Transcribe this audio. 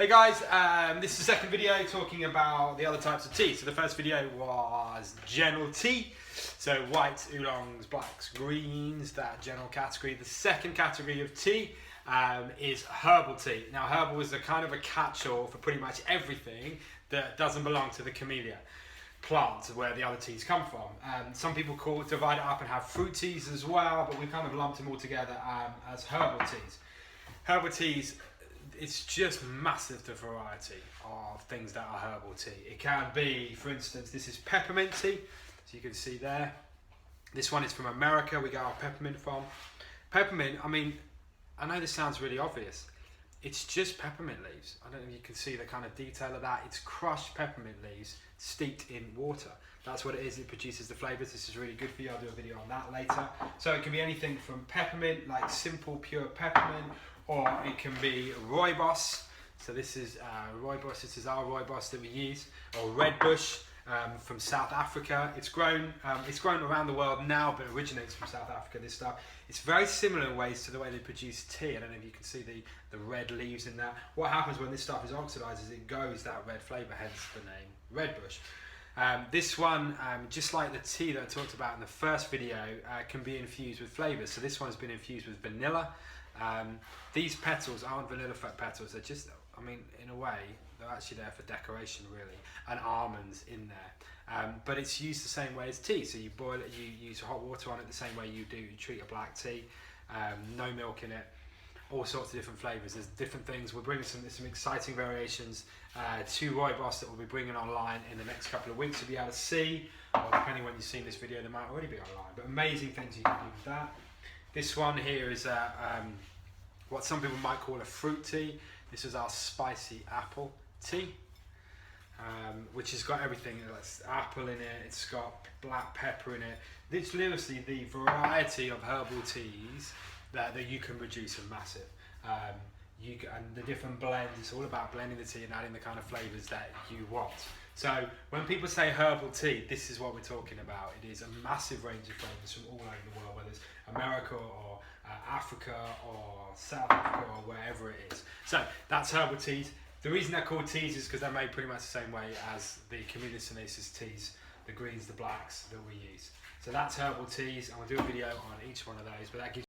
Hey guys, this is the second video talking about the other types of tea. So the first video was general tea, so whites, oolongs, blacks, greens, that general category. The second category of tea is herbal tea. Now herbal is a kind of a catch-all for pretty much everything that doesn't belong to the camellia plant where the other teas come from. Some people divide it up and have fruit teas as well, but we kind of lumped them all together as herbal teas. Herbal teas, it's just massive, the variety of things that are herbal tea. It can be, for instance, this is peppermint tea, so you can see there. This one is from America, we get our peppermint from. Peppermint, I mean, I know this sounds really obvious. It's just peppermint leaves. I don't know if you can see the kind of detail of that. It's crushed peppermint leaves steeped in water. That's what it is. It produces the flavours. This is really good for you. I'll do a video on that later. So it can be anything from peppermint, like simple pure peppermint, or it can be rooibos. So this is rooibos. This is our rooibos that we use, or red bush from South Africa. It's grown around the world now, but originates from South Africa. This stuff. It's very similar in ways to the way they produce tea. I don't know if you can see the red leaves in that. What happens when this stuff is oxidized is it goes that red flavour, hence the name red bush. This one, just like the tea that I talked about in the first video, can be infused with flavours. So this one's been infused with vanilla. These petals aren't vanilla petals. They're just, I mean, in a way, they're actually there for decoration, really, and almonds in there. But it's used the same way as tea. So you boil it, you use hot water on it the same way you treat a black tea. No milk in it. All sorts of different flavours. There's different things. We're bringing some exciting variations to rooibos that we'll be bringing online in the next couple of weeks. You'll be able to see, or depending when you've seen this video, they might already be online. But amazing things you can do with that. This one here is what some people might call a fruit tea. This is our spicy apple tea, which has got everything. It's apple in it, it's got black pepper in it. It's literally the variety of herbal teas that you can produce are massive. And the different blends, it's all about blending the tea and adding the kind of flavours that you want. So when people say herbal tea, this is what we're talking about. It is a massive range of flavours from all over the world, whether it's America or Africa or South Africa or wherever it is. So that's herbal teas. The reason they're called teas is because they're made pretty much the same way as the Camellia sinensis teas, the greens, the blacks that we use. So that's herbal teas, and we'll do a video on each one of those, but that gives